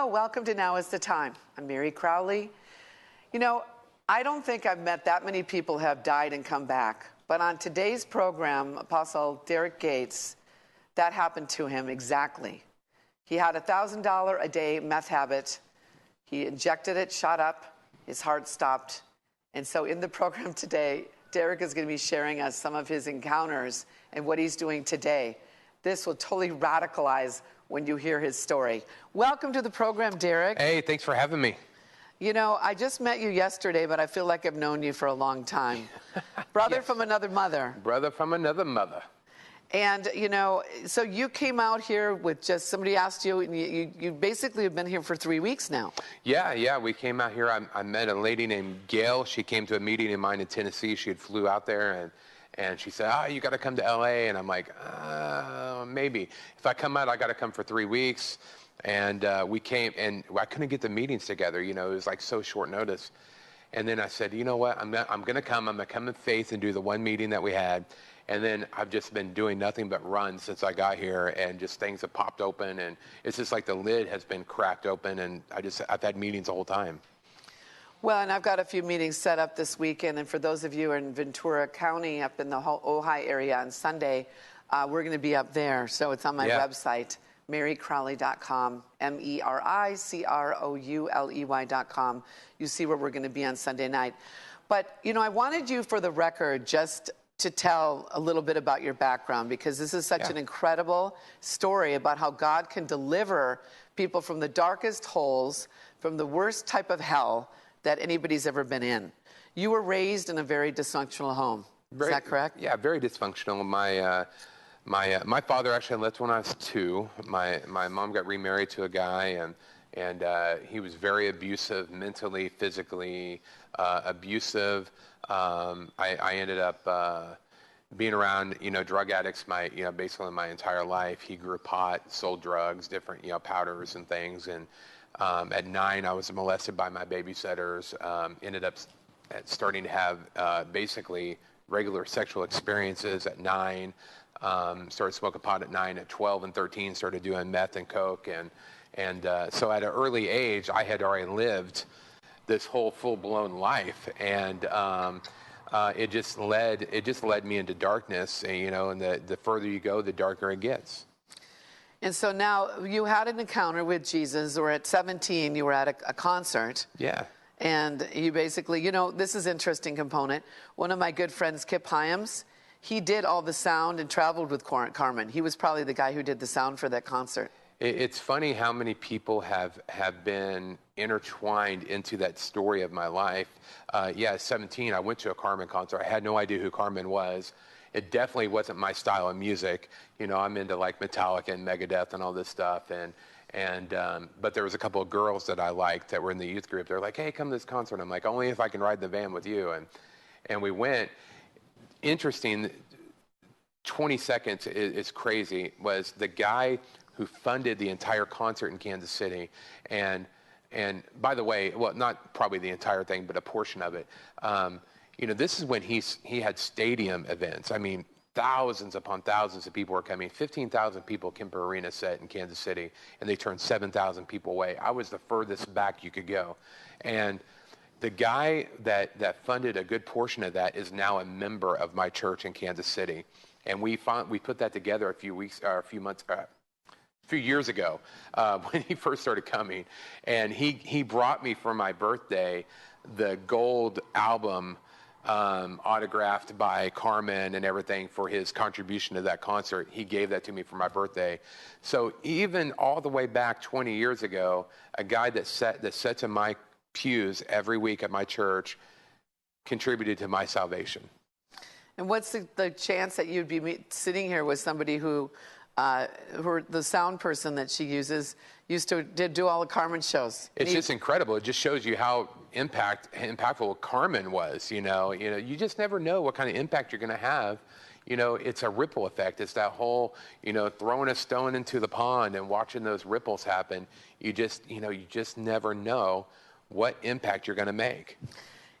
welcome to Now is the Time. I'm Mary Crowley. You know, I don't think I've met that many people who have died and come back. But on today's program, Apostle Derek Gates, that happened to him exactly. He had a $1,000 a day meth habit. He injected it, shot up, his heart stopped. And so in the program today, Derek is going to be sharing us some of his encounters and what he's doing today. This will totally radicalize when you hear his story. Welcome to the program, Derek. Hey, thanks for having me. You know, I just met you yesterday, but I feel like I've known you for a long time. Brother from another mother. Brother from another mother. And, you know, so you came out here with just somebody asked you, and you basically have been here for 3 weeks now. Yeah, we came out here. I met a lady named Gail. She came to a meeting of mine in Tennessee. She had flew out there, and she said, you got to come to L.A. And I'm like, maybe. If I come out, I got to come for 3 weeks. And we came, and I couldn't get the meetings together. You know, it was like so short notice. And then I said, you know what, I'm going to come. I'm going to come in faith and do the one meeting that we had. And then I've just been doing nothing but run since I got here, and just things have popped open, and it's just like the lid has been cracked open, and I've had meetings the whole time. Well, and I've got a few meetings set up this weekend, and for those of you in Ventura County, up in the Ojai area on Sunday, we're going to be up there. So it's on my website, marycrowley.com, MERICROULEY.com. You see where we're going to be on Sunday night. But, you know, I wanted you, for the record, just to tell a little bit about your background, because this is such an incredible story about how God can deliver people from the darkest holes, from the worst type of hell that anybody's ever been in. You were raised in a very dysfunctional home. Is that correct? Yeah, very dysfunctional. My father actually left when I was 2. My mom got remarried to a guy, and he was very abusive, mentally, physically abusive. I ended up being around, drug addicts basically my entire life. He grew pot, sold drugs, different, powders and things. And at 9, I was molested by my babysitters. Ended up starting to have basically regular sexual experiences at 9. Started smoking pot at 9. At 12 and 13, started doing meth and coke. And so at an early age, I had already lived this whole full-blown life, and it just led me into darkness. And the further you go, the darker it gets. And so now you had an encounter with Jesus, or at 17, you were at a concert. Yeah. And you basically, this is an interesting component. One of my good friends, Kip Hyams, he did all the sound and traveled with Carmen. He was probably the guy who did the sound for that concert. It's funny how many people have been intertwined into that story of my life. At 17, I went to a Carmen concert. I had no idea who Carmen was. It definitely wasn't my style of music. I'm into like Metallica and Megadeth and all this stuff. But there was a couple of girls that I liked that were in the youth group. They're like, hey, come to this concert. I'm like, only if I can ride the van with you. And we went. Interesting, 20 seconds is crazy, was the guy who funded the entire concert in Kansas City. And by the way, well, not probably the entire thing, but a portion of it. This is when he had stadium events. I mean, thousands upon thousands of people were coming. 15,000 people Kemper Arena set in Kansas City, and they turned 7,000 people away. I was the furthest back you could go. And the guy that funded a good portion of that is now a member of my church in Kansas City. And we put that together a few years ago when he first started coming. And he brought me for my birthday the gold album autographed by Carmen and everything for his contribution to that concert. He gave that to me for my birthday. So even all the way back 20 years ago, a guy that sits in my pews every week at my church contributed to my salvation. And what's the chance that you'd be sitting here with somebody who the sound person that she uses did do all the Carmen shows? It's just incredible. It just shows you how impactful Carmen was. You just never know what kind of impact you're going to have. It's a ripple effect. It's that whole, throwing a stone into the pond and watching those ripples happen. You just never know what impact you're going to make.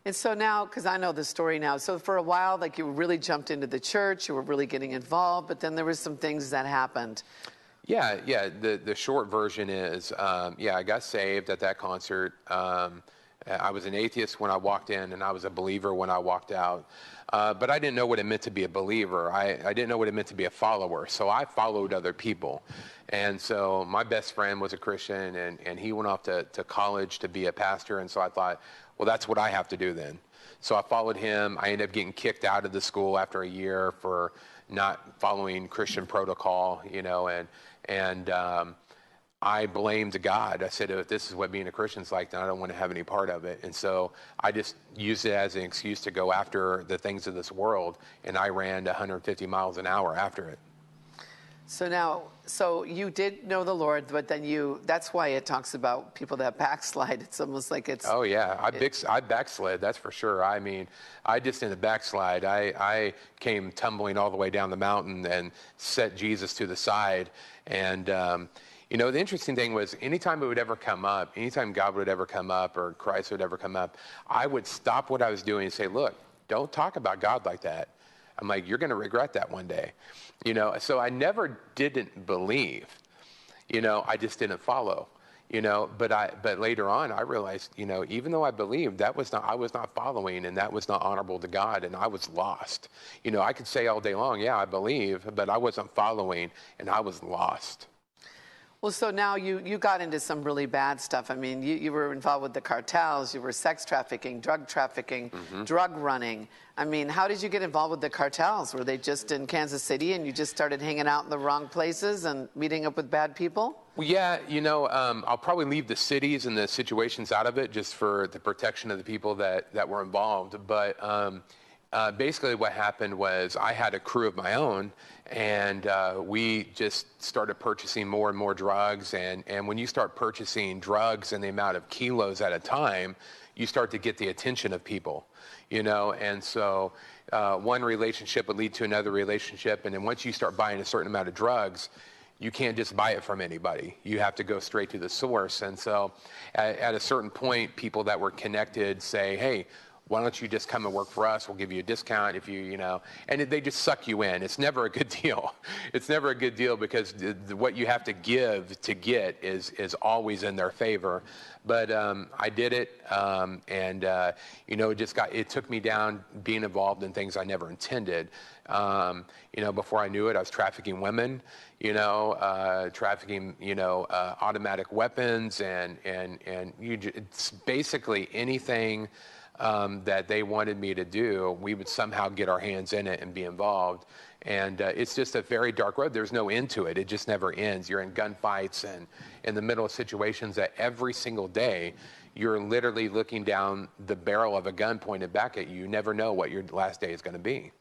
And so now, because I know the story now, so for a while, like you really jumped into the church, you were really getting involved, but then there were some things that happened. Yeah. The short version is, I got saved at that concert. I was an atheist when I walked in, and I was a believer when I walked out. But I didn't know what it meant to be a believer. I didn't know what it meant to be a follower. So I followed other people. And so my best friend was a Christian, and he went off to college to be a pastor. And so I thought, well, that's what I have to do then. So I followed him. I ended up getting kicked out of the school after a year for not following Christian protocol, and I blamed God. I said, if this is what being a Christian's like, then I don't want to have any part of it. And so I just used it as an excuse to go after the things of this world, and I ran 150 miles an hour after it. So you did know the Lord, but then that's why it talks about people that backslide. It's almost like it's... Oh, yeah. I backslid, that's for sure. I mean, I just didn't backslide. I came tumbling all the way down the mountain and set Jesus to the side. And, the interesting thing was anytime it would ever come up, anytime God would ever come up or Christ would ever come up, I would stop what I was doing and say, look, don't talk about God like that. I'm like, you're going to regret that one day. So I never didn't believe, I just didn't follow, but later on I realized, even though I believed, I was not following, and that was not honorable to God, and I was lost. I could say all day long, yeah, I believe, but I wasn't following, and I was lost. Well, so now you got into some really bad stuff. I mean, you were involved with the cartels, you were sex trafficking, drug drug running. I mean, how did you get involved with the cartels? Were they just in Kansas City and you just started hanging out in the wrong places and meeting up with bad people? Well, yeah, I'll probably leave the cities and the situations out of it just for the protection of the people that were involved. But basically what happened was I had a crew of my own, and we just started purchasing more and more drugs. And when you start purchasing drugs and the amount of kilos at a time, you start to get the attention of people, and so one relationship would lead to another relationship. And then once you start buying a certain amount of drugs, you can't just buy it from anybody. You have to go straight to the source. And so at a certain point, people that were connected say, hey, why don't you just come and work for us? We'll give you a discount if and they just suck you in. It's never a good deal. It's never a good deal because what you have to give to get is always in their favor. But I did it, and it took me down being involved in things I never intended. Before I knew it, I was trafficking women, trafficking, automatic weapons, and it's basically anything that they wanted me to do, we would somehow get our hands in it and be involved. And it's just a very dark road. There's no end to it. It just never ends. You're in gunfights and in the middle of situations that every single day you're literally looking down the barrel of a gun pointed back at you. You never know what your last day is going to be.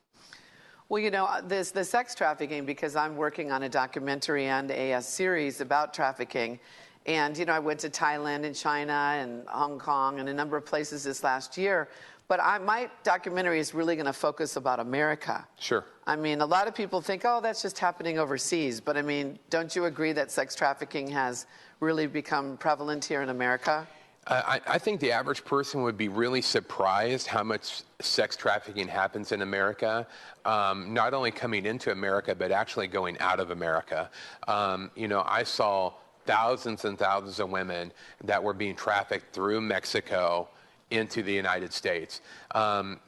Well, there's the sex trafficking, because I'm working on a documentary and a series about trafficking. And, I went to Thailand and China and Hong Kong and a number of places this last year. But my documentary is really going to focus about America. Sure. I mean, a lot of people think, oh, that's just happening overseas. But, I mean, don't you agree that sex trafficking has really become prevalent here in America? I think the average person would be really surprised how much sex trafficking happens in America, not only coming into America, but actually going out of America. I saw thousands and thousands of women that were being trafficked through Mexico into the United States.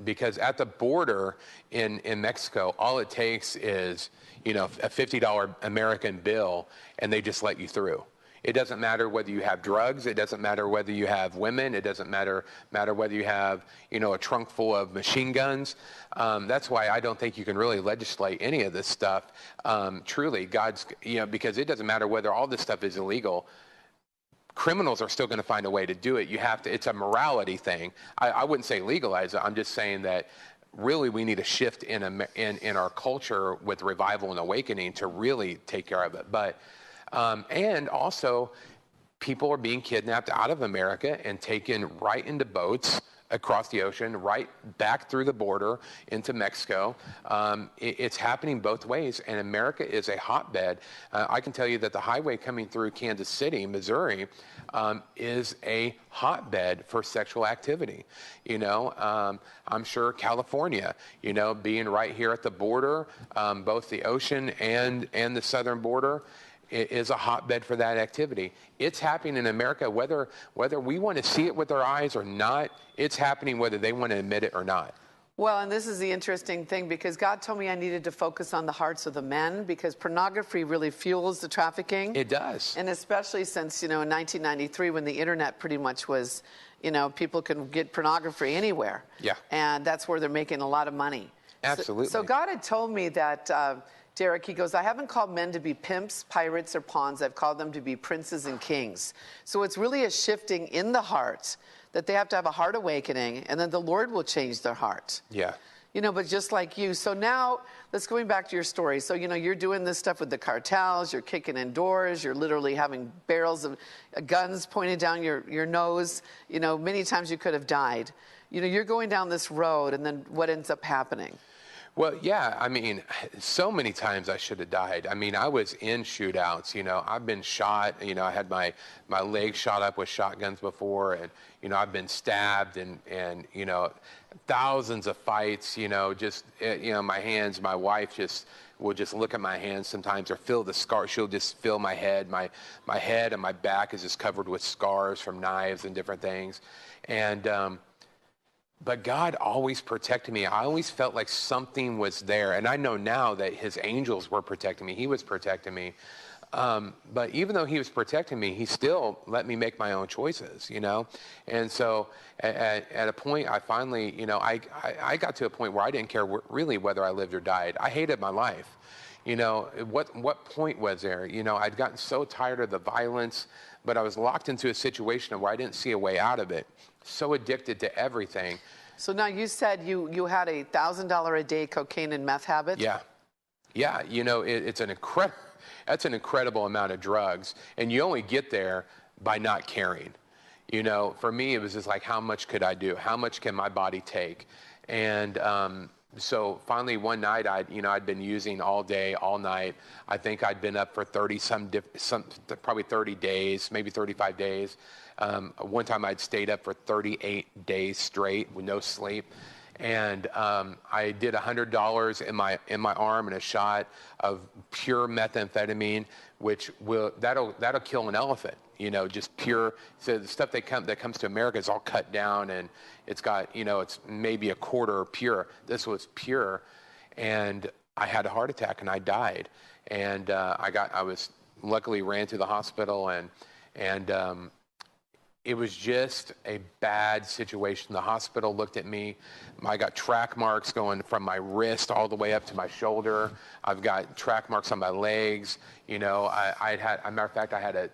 Because at the border in Mexico, all it takes is, a $50 American bill, and they just let you through. It doesn't matter whether you have drugs. It doesn't matter whether you have women. It doesn't matter whether you have, a trunk full of machine guns. That's why I don't think you can really legislate any of this stuff. Truly, because it doesn't matter whether all this stuff is illegal. Criminals are still going to find a way to do it. It's a morality thing. I wouldn't say legalize it. I'm just saying that really we need a shift in our culture with revival and awakening to really take care of it. But and also, people are being kidnapped out of America and taken right into boats across the ocean, right back through the border into Mexico. It's happening both ways, and America is a hotbed. I can tell you that the highway coming through Kansas City, Missouri, is a hotbed for sexual activity. I'm sure California, being right here at the border, both the ocean and the southern border, is a hotbed for that activity. It's happening in America, whether we want to see it with our eyes or not. It's happening whether they want to admit it or not. Well, and this is the interesting thing, because God told me I needed to focus on the hearts of the men, because pornography really fuels the trafficking. It does. And especially since, in 1993, when the internet pretty much was, people can get pornography anywhere. Yeah. And that's where they're making a lot of money. Absolutely. So God had told me that, Derek, he goes, I haven't called men to be pimps, pirates, or pawns. I've called them to be princes and kings. So it's really a shifting in the heart, that they have to have a heart awakening, and then the Lord will change their heart. Yeah. But just like you. So now, let's going back to your story. So, you're doing this stuff with the cartels, you're kicking in doors, you're literally having barrels of guns pointed down your nose. Many times you could have died. You're going down this road, and then what ends up happening? Well, yeah, I mean, so many times I should have died. I mean, I was in shootouts, I've been shot, I had my legs shot up with shotguns before, and, I've been stabbed and thousands of fights, just, my hands, my wife will just look at my hands sometimes or feel the scar. She'll just feel my head. My head and my back is just covered with scars from knives and different things. And, but God always protected me. I always felt like something was there. And I know now that his angels were protecting me. He was protecting me. But even though he was protecting me, he still let me make my own choices, And so at a point, I finally, I got to a point where I didn't care really whether I lived or died. I hated my life. What point was there? I'd gotten so tired of the violence, but I was locked into a situation where I didn't see a way out of it. So addicted to everything. So now you said you had a $1,000 a day cocaine and meth habit? Yeah. Yeah, it's that's an incredible amount of drugs, and you only get there by not caring. For me, it was just like, how much could I do? How much can my body take? And so finally one night, I'd been using all day, all night. I think I'd been up for probably 30 days, maybe 35 days. One time I'd stayed up for 38 days straight with no sleep. And I did $100 in my arm and a shot of pure methamphetamine, which that'll kill an elephant. Just pure. So the stuff that comes to America is all cut down, and it's got it's maybe a quarter pure. This was pure, and I had a heart attack and I died. And I was luckily ran to the hospital, and it was just a bad situation. The hospital looked at me. I got track marks going from my wrist all the way up to my shoulder. I've got track marks on my legs. As a matter of fact, I had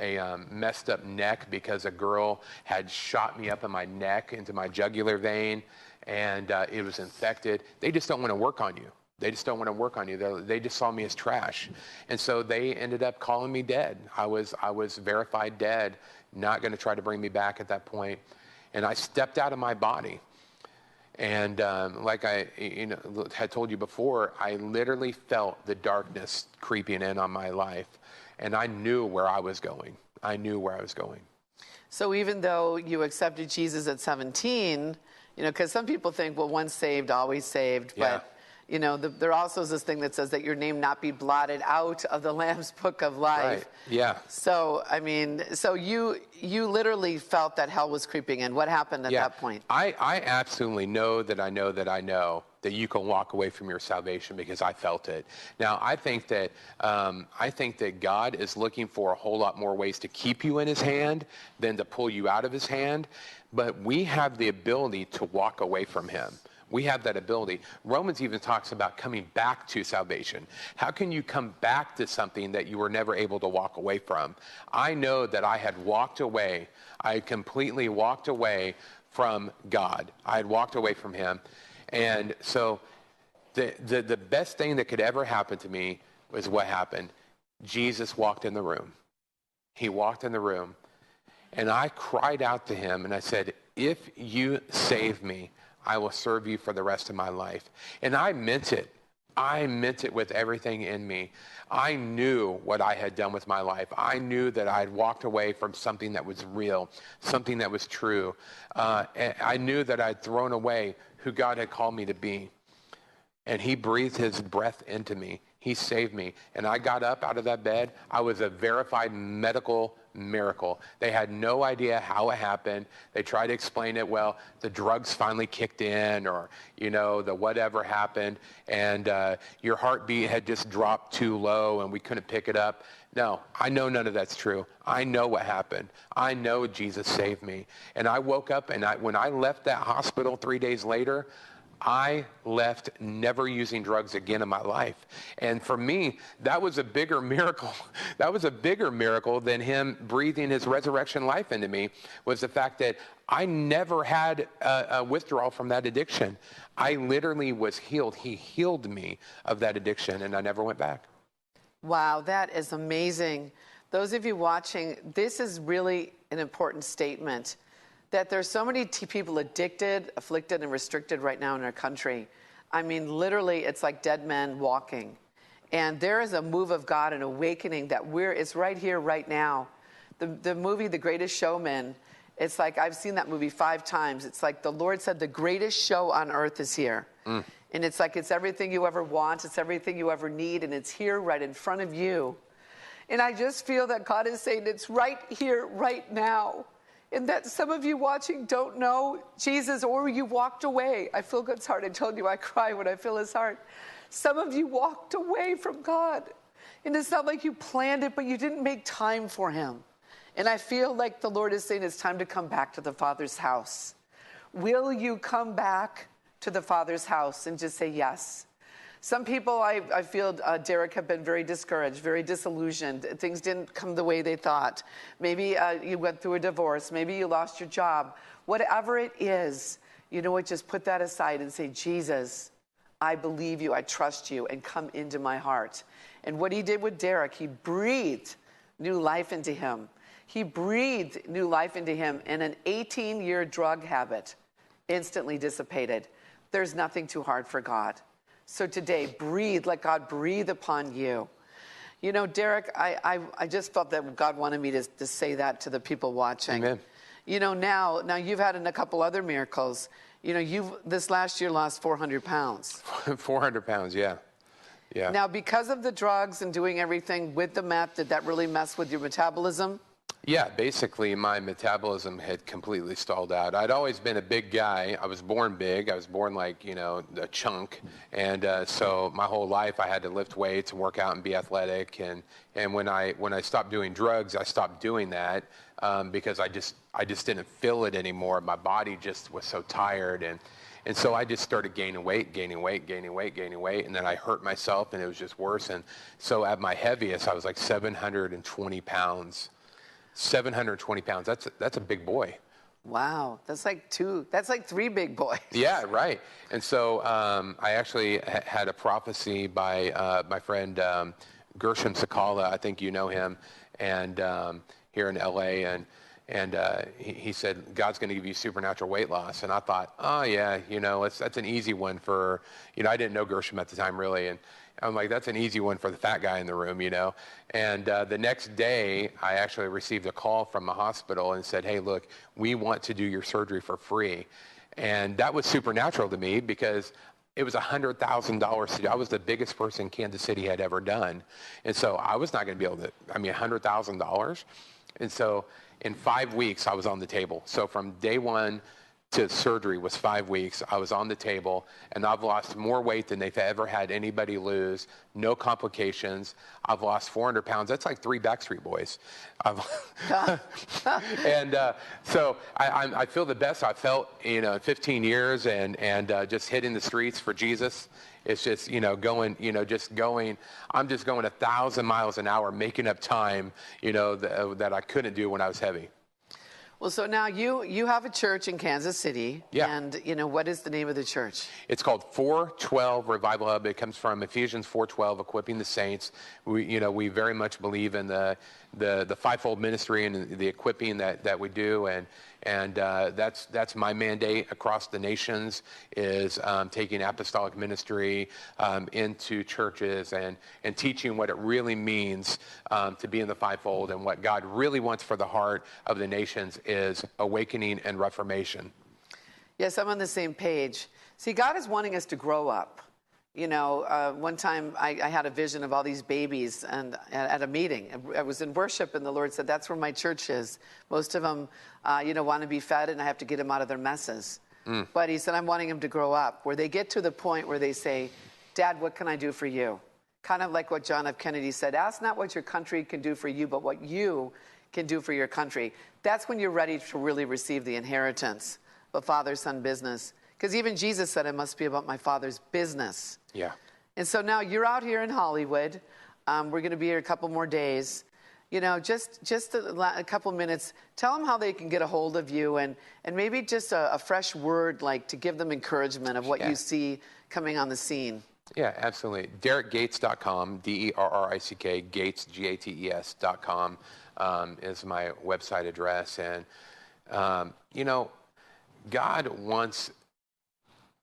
a messed up neck because a girl had shot me up in my neck into my jugular vein, and it was infected. They just don't want to work on you. They just don't want to work on you. They just saw me as trash. And so they ended up calling me dead. I was verified dead, not going to try to bring me back at that point. And I stepped out of my body. And like I had told you before, I literally felt the darkness creeping in on my life. And I knew where I was going. So even though you accepted Jesus at 17, because some people think, well, once saved, always saved. Yeah. But there also is this thing that says that your name not be blotted out of the Lamb's Book of Life. Right. Yeah. So, so you literally felt that hell was creeping in. What happened at that point? I absolutely know that you can walk away from your salvation because I felt it. Now, I think that God is looking for a whole lot more ways to keep you in his hand than to pull you out of his hand. But we have the ability to walk away from him. We have that ability. Romans even talks about coming back to salvation. How can you come back to something that you were never able to walk away from? I know that I had walked away. I had completely walked away from God. I had walked away from him. And so the best thing that could ever happen to me was what happened. Jesus walked in the room. He walked in the room. And I cried out to him and I said, if you save me, I will serve you for the rest of my life. And I meant it. I meant it with everything in me. I knew what I had done with my life. I knew that I had walked away from something that was real, something that was true. And I knew that I'd thrown away who God had called me to be. And he breathed his breath into me. He saved me. And I got up out of that bed. I was a verified medical miracle. They had no idea how it happened. They tried to explain it, well, the drugs finally kicked in, or, the whatever happened, and your heartbeat had just dropped too low and we couldn't pick it up. No, I know none of that's true. I know what happened. I know Jesus saved me. And I woke up, and when I left that hospital 3 days later, I left never using drugs again in my life. And for me, that was a bigger miracle. That was a bigger miracle than him breathing his resurrection life into me, was the fact that I never had a withdrawal from that addiction. I literally was healed. He healed me of that addiction, and I never went back. Wow, that is amazing. Those of you watching, this is really an important statement, that there's so many people addicted, afflicted, and restricted right now in our country. I mean, literally, it's like dead men walking. And there is a move of God, an awakening that it's right here, right now. The movie, The Greatest Showman, it's like, I've seen that movie 5 times. It's like the Lord said, the greatest show on earth is here. And it's like, it's everything you ever want, it's everything you ever need, and it's here right in front of you. And I just feel that God is saying it's right here, right now. And that some of you watching don't know Jesus, or you walked away. I feel God's heart. I told you I cry when I feel his heart. Some of you walked away from God. And it's not like you planned it, but you didn't make time for him. And I feel like the Lord is saying it's time to come back to the Father's house. Will you come back to the Father's house and just say yes? Some people, I feel, Derek, have been very discouraged, very disillusioned. Things didn't come the way they thought. Maybe you went through a divorce. Maybe you lost your job. Whatever it is, you know what, just put that aside and say, Jesus, I believe you, I trust you, and come into my heart. And what he did with Derek, he breathed new life into him. He breathed new life into him, and an 18-year drug habit instantly dissipated. There's nothing too hard for God. So today, breathe, let God breathe upon you. You know, Derek, I just felt that God wanted me to say that to the people watching. Amen. You know, now you've had a couple other miracles. You know, you've this last year lost 400 pounds. 400 pounds, yeah. Yeah. Now, because of the drugs and doing everything with the meth, did that really mess with your metabolism? Yeah, basically my metabolism had completely stalled out. I'd always been a big guy. I was born big. I was born like, a chunk. And so my whole life I had to lift weights and work out and be athletic. And when I stopped doing drugs, I stopped doing that because I just didn't feel it anymore. My body just was so tired. And so I just started gaining weight. And then I hurt myself, and it was just worse. And so at my heaviest, I was like 720 pounds. 720 pounds. That's a big boy. Wow, that's like 3 big boys. Yeah, right. And so I actually had a prophecy by my friend Gershom Sakala. I think you know him, and here in LA, and he said God's going to give you supernatural weight loss. And I thought, oh yeah, that's an easy one for, I didn't know Gershom at the time really, and I'm like, that's an easy one for the fat guy in the room, And the next day, I actually received a call from the hospital and said, hey, look, we want to do your surgery for free. And that was supernatural to me because it was $100,000. I was the biggest person Kansas City had ever done. And so I was not going to be able to, $100,000. And so in 5 weeks, I was on the table. So from day one to surgery was 5 weeks. I was on the table, and I've lost more weight than they've ever had anybody lose. No complications. I've lost 400 pounds. That's like 3 Backstreet Boys. And so I feel the best I've felt in 15 years, and just hitting the streets for Jesus. It's just, going. I'm just going 1,000 miles an hour, making up time, that I couldn't do when I was heavy. Well, so now you have a church in Kansas City. Yeah. And, what is the name of the church? It's called 412 Revival Hub. It comes from Ephesians 4:12, equipping the saints. We very much believe in the fivefold ministry and the equipping that we do, and that's my mandate across the nations is taking apostolic ministry into churches and teaching what it really means to be in the fivefold, and what God really wants for the heart of the nations is awakening and reformation. Yes, I'm on the same page. See, God is wanting us to grow up. One time I had a vision of all these babies and at a meeting. I was in worship, and the Lord said, that's where my church is. Most of them, want to be fed, and I have to get them out of their messes. But he said, I'm wanting them to grow up, where they get to the point where they say, Dad, what can I do for you? Kind of like what John F. Kennedy said, ask not what your country can do for you, but what you can do for your country. That's when you're ready to really receive the inheritance of a father-son business. Because even Jesus said, it must be about my Father's business. Yeah. And so now you're out here in Hollywood. We're going to be here a couple more days. Just a couple minutes. Tell them how they can get a hold of you, and maybe just a fresh word, like to give them encouragement of what you see coming on the scene. Yeah, absolutely. DerrickGates.com, D-E-R-R-I-C-K, Gates, G-A-T-E-S.com is my website address. And, God wants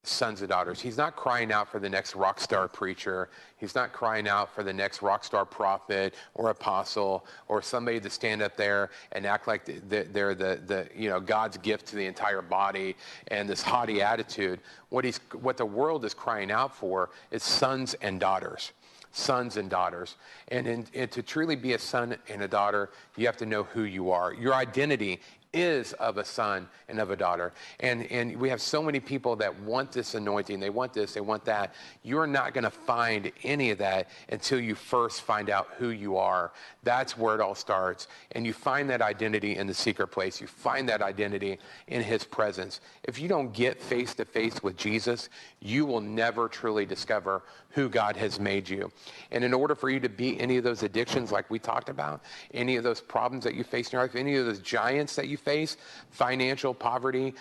sons and daughters. He's not crying out for the next rock star preacher. He's not crying out for the next rock star prophet or apostle or somebody to stand up there and act like they're the God's gift to the entire body and this haughty attitude. What the world is crying out for is sons and daughters. Sons and daughters. And to truly be a son and a daughter, you have to know who you are. Your identity is of a son and of a daughter. And we have so many people that want this anointing. They want this, they want that. You're not going to find any of that until you first find out who you are. That's where it all starts. And you find that identity in the secret place. You find that identity in his presence. If you don't get face to face with Jesus, you will never truly discover who God has made you. And in order for you to beat any of those addictions like we talked about, any of those problems that you face in your life, any of those giants that you face, financial, poverty,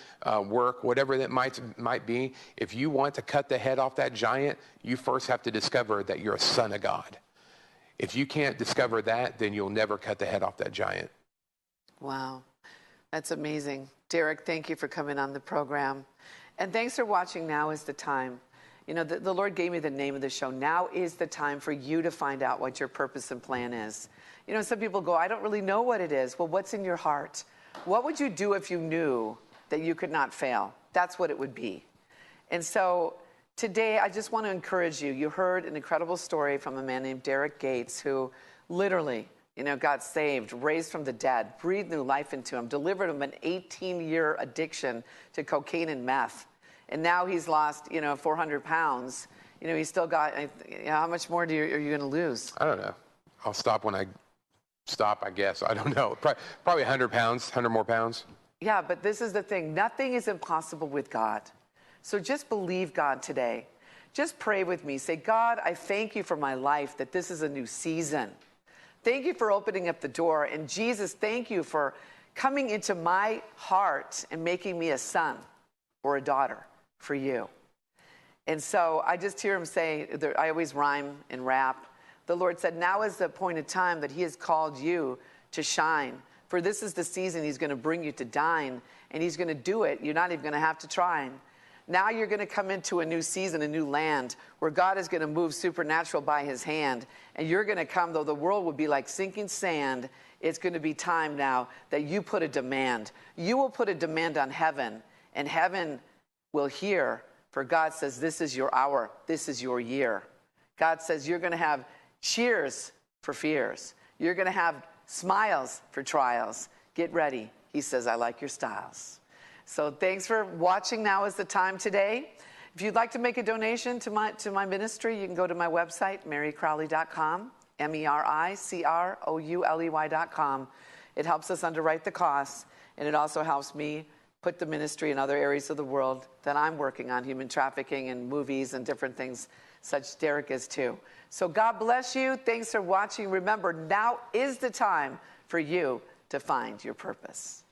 work, whatever that might be, if you want to cut the head off that giant, you first have to discover that you're a son of God. If you can't discover that, then you'll never cut the head off that giant. Wow. That's amazing. Derrick, thank you for coming on the program. And thanks for watching Now Is the Time. The Lord gave me the name of the show. Now is the time for you to find out what your purpose and plan is. Some people go, I don't really know what it is. Well, what's in your heart? What would you do if you knew that you could not fail? That's what it would be. And so today, I just want to encourage you. You heard an incredible story from a man named Derrick Gates, who literally, got saved, raised from the dead, breathed new life into him, delivered him an 18-year addiction to cocaine and meth. And now he's lost, 400 pounds. He's still got, how much more are you going to lose? I don't know. I'll stop when I stop, I guess. I don't know. Probably 100 pounds, 100 more pounds. Yeah, but this is the thing. Nothing is impossible with God. So just believe God today. Just pray with me. Say, God, I thank you for my life, that this is a new season. Thank you for opening up the door. And Jesus, thank you for coming into my heart and making me a son or a daughter for you. And so I just hear him say, I always rhyme and rap. The Lord said, now is the appointed time that he has called you to shine. For this is the season he's going to bring you to dine, and he's going to do it. You're not even going to have to try. Now you're going to come into a new season, a new land, where God is going to move supernatural by his hand. And you're going to come, though the world will be like sinking sand, it's going to be time now that you put a demand. You will put a demand on heaven, and heaven will hear. For God says, this is your hour. This is your year. God says you're going to have cheers for fears. You're going to have smiles for trials. Get ready. He says, I like your styles. So thanks for watching. Now is the time today. If you'd like to make a donation to my ministry, you can go to my website, marycrowley.com, MERICROULEY.com. It helps us underwrite the costs, and it also helps me put the ministry in other areas of the world that I'm working on, human trafficking and movies and different things, such Derrick is too. So God bless you. Thanks for watching. Remember, now is the time for you to find your purpose.